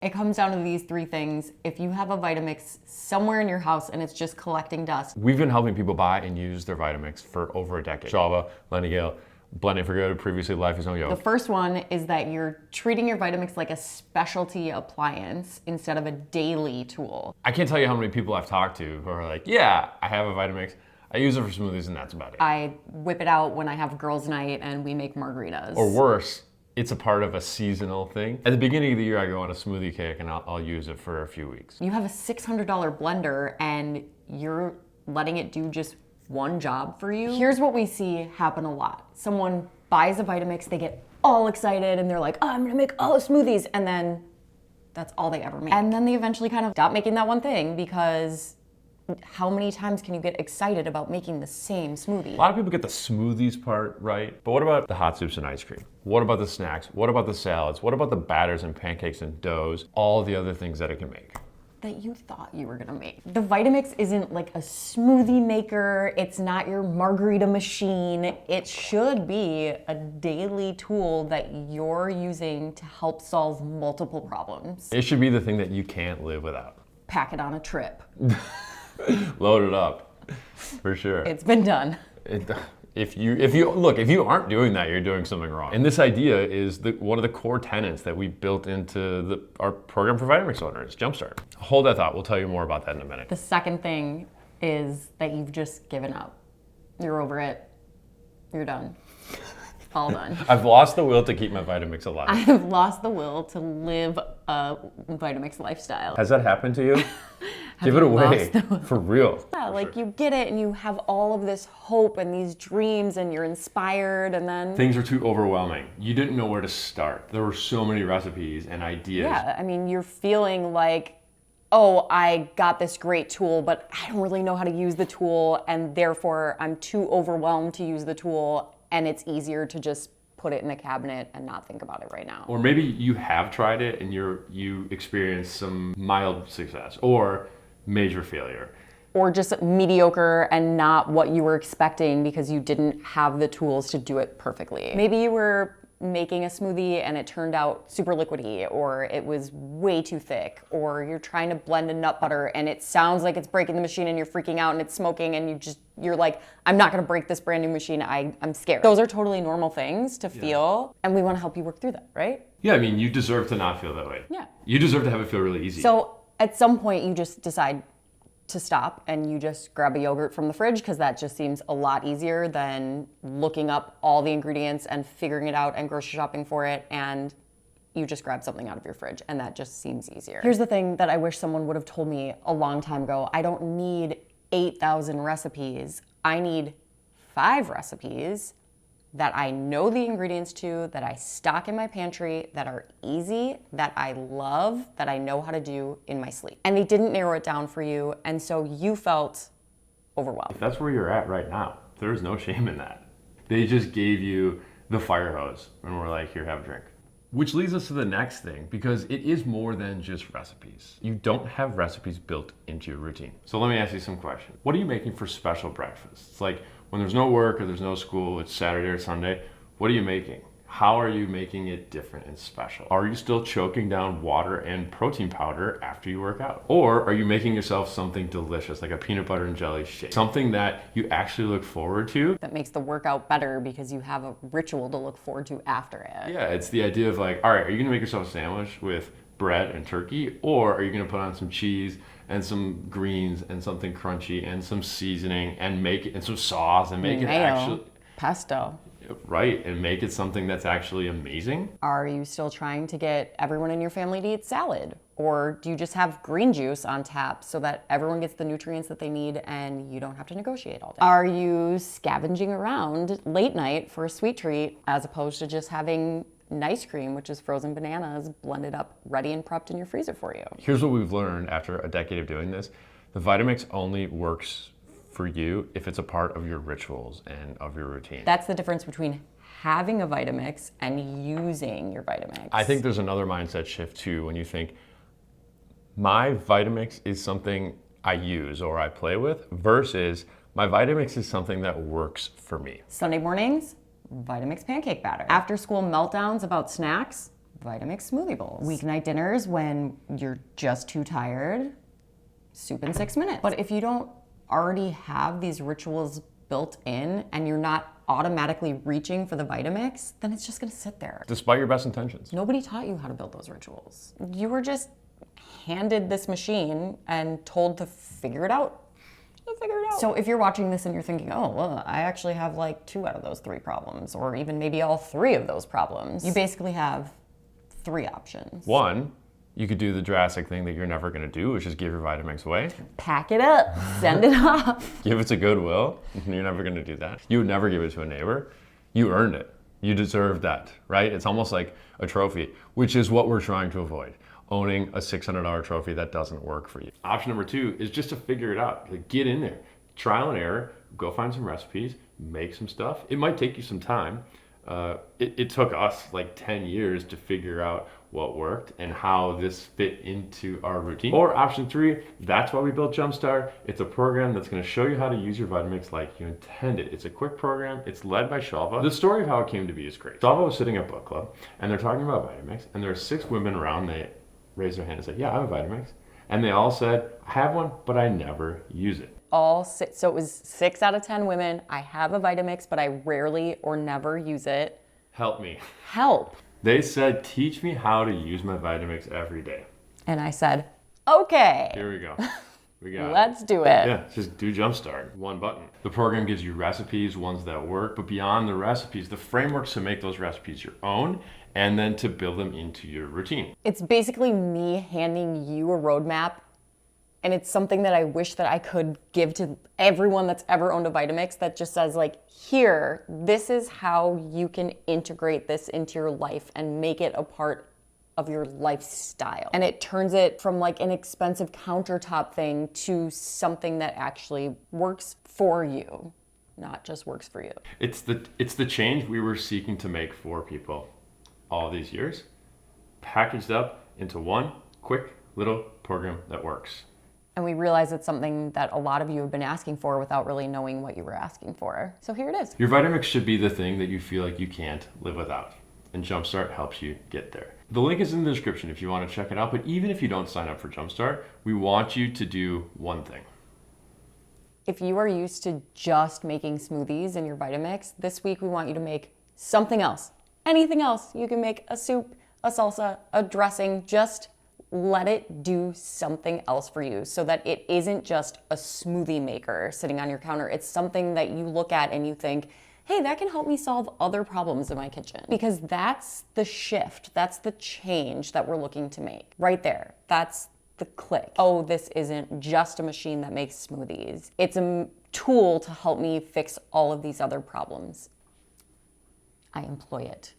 It comes down to these three things. If you have a Vitamix somewhere in your house and it's just collecting dust. We've been helping people buy and use their Vitamix for over a decade. Java, Lenny-Gale, blending for good, previously Life is No Yoke. The first one is that you're treating your Vitamix like a specialty appliance instead of a daily tool. I can't tell you how many people I've talked to who are like, yeah, I have a Vitamix. I use it for smoothies and that's about it. I whip it out when I have girls' night and we make margaritas. Or worse, it's a part of a seasonal thing. At the beginning of the year, I go on a smoothie kick and I'll use it for a few weeks. You have a $600 blender and you're letting it do just one job for you. Here's what we see happen a lot. Someone buys a Vitamix, they get all excited and they're like, oh, I'm gonna make all the smoothies. And then that's all they ever make. And then they eventually kind of stop making that one thing because how many times can you get excited about making the same smoothie? A lot of people get the smoothies part right, but what about the hot soups and ice cream? What about the snacks? What about the salads? What about the batters and pancakes and doughs? All the other things that it can make. That you thought you were gonna make. The Vitamix isn't like a smoothie maker. It's not your margarita machine. It should be a daily tool that you're using to help solve multiple problems. It should be the thing that you can't live without. Pack it on a trip. Load it up, for sure. It's been done. If you aren't doing that, you're doing something wrong. And this idea is one of the core tenets that we built into our program for Vitamix owners, Jumpstart. Hold that thought. We'll tell you more about that in a minute. The second thing is that you've just given up. You're over it. You're done. All done. I've lost the will to keep my Vitamix alive. I have lost the will to live a Vitamix lifestyle. Has that happened to you? Give it away, for real. Yeah, like you get it and you have all of this hope and these dreams and you're inspired and then... Things are too overwhelming. You didn't know where to start. There were so many recipes and ideas. Yeah, I mean, you're feeling like, oh, I got this great tool, but I don't really know how to use the tool and therefore I'm too overwhelmed to use the tool and it's easier to just put it in a cabinet and not think about it right now. Or maybe you have tried it and you experienced some mild success or major failure. Or just mediocre and not what you were expecting because you didn't have the tools to do it perfectly. Maybe you were making a smoothie and it turned out super liquidy, or it was way too thick, or you're trying to blend a nut butter and it sounds like it's breaking the machine and you're freaking out and it's smoking and you're like, I'm not gonna break this brand new machine, I'm scared. Those are totally normal things to feel, and we wanna help you work through that, right? Yeah, I mean, you deserve to not feel that way. Yeah. You deserve to have it feel really easy. So at some point you just decide to stop and you just grab a yogurt from the fridge because that just seems a lot easier than looking up all the ingredients and figuring it out and grocery shopping for it, and you just grab something out of your fridge and that just seems easier. Here's the thing that I wish someone would have told me a long time ago. I don't need 8,000 recipes. I need 5 recipes that I know the ingredients to, that I stock in my pantry, that are easy, that I love, that I know how to do in my sleep. And they didn't narrow it down for you, and so you felt overwhelmed. If that's where you're at right now, there's no shame in that. They just gave you the fire hose and we're like, here, have a drink. Which leads us to the next thing, because it is more than just recipes. You don't have recipes built into your routine. So let me ask you some questions. What are you making for special breakfasts? Like when there's no work or there's no school, it's Saturday or Sunday, what are you making? How are you making it different and special? Are you still choking down water and protein powder after you work out? Or are you making yourself something delicious, like a peanut butter and jelly shake? Something that you actually look forward to? That makes the workout better because you have a ritual to look forward to after it. Yeah, it's the idea of like, all right, are you gonna make yourself a sandwich with bread and turkey? Or are you gonna put on some cheese and some greens and something crunchy and some seasoning and make it, and some sauce and make it actually... Pesto. Right, and make it something that's actually amazing? Are you still trying to get everyone in your family to eat salad? Or do you just have green juice on tap so that everyone gets the nutrients that they need and you don't have to negotiate all day? Are you scavenging around late night for a sweet treat as opposed to just having ice cream, which is frozen bananas blended up, ready and prepped in your freezer for you? Here's what we've learned after a decade of doing this. The Vitamix only works for you if it's a part of your rituals and of your routine. That's the difference between having a Vitamix and using your Vitamix. I think there's another mindset shift too when you think, my Vitamix is something I use or I play with versus my Vitamix is something that works for me. Sunday mornings, Vitamix pancake batter. After school meltdowns about snacks, Vitamix smoothie bowls. Weeknight dinners when you're just too tired, soup in 6 minutes. But if you don't already have these rituals built in and you're not automatically reaching for the Vitamix, then it's just gonna sit there. Despite your best intentions. Nobody taught you how to build those rituals. You were just handed this machine and told to figure it out. So if you're watching this and you're thinking, oh, well, I actually have like 2 out of those 3 problems, or even maybe all 3 of those problems, you basically have 3 options. 1, you could do the drastic thing that you're never gonna do, which is give your Vitamix away. Pack it up, send it off. Give it to Goodwill. You're never gonna do that. You would never give it to a neighbor. You earned it. You deserve that, right? It's almost like a trophy, which is what we're trying to avoid. Owning a $600 trophy that doesn't work for you. Option number 2 is just to figure it out. Like, get in there, trial and error, go find some recipes, make some stuff. It might take you some time. It took us like 10 years to figure out what worked and how this fit into our routine. Or option 3, that's why we built Jumpstart. It's a program that's gonna show you how to use your Vitamix like you intended. It's a quick program. It's led by Shalva. The story of how it came to be is great. Shalva was sitting at book club and they're talking about Vitamix, and there are 6 women around. They raised their hand and said, yeah, I have a Vitamix. And they all said, I have one, but I never use it. All 6, so it was 6 out of 10 women. I have a Vitamix, but I rarely or never use it. Help me. Help. They said, teach me how to use my Vitamix every day. And I said, okay. Here we go. We got Let's do it. Yeah, just do Jumpstart, 1 button. The program gives you recipes, ones that work, but beyond the recipes, the frameworks to make those recipes your own and then to build them into your routine. It's basically me handing you a roadmap, and it's something that I wish that I could give to everyone that's ever owned a Vitamix that just says like, here, this is how you can integrate this into your life and make it a part of your lifestyle. And it turns it from like an expensive countertop thing to something that actually works for you, not just works for you. It's the change we were seeking to make for people all these years, packaged up into one quick little program that works. And we realize it's something that a lot of you have been asking for without really knowing what you were asking for. So here it is. Your Vitamix should be the thing that you feel like you can't live without. And Jumpstart helps you get there. The link is in the description if you want to check it out. But even if you don't sign up for Jumpstart, we want you to do one thing. If you are used to just making smoothies in your Vitamix, this week we want you to make something else. Anything else. You can make a soup, a salsa, a dressing. Just let it do something else for you so that it isn't just a smoothie maker sitting on your counter. It's something that you look at and you think, hey, that can help me solve other problems in my kitchen. Because that's the shift, that's the change that we're looking to make. Right there, that's the click. Oh, this isn't just a machine that makes smoothies. It's a tool to help me fix all of these other problems. I employ it.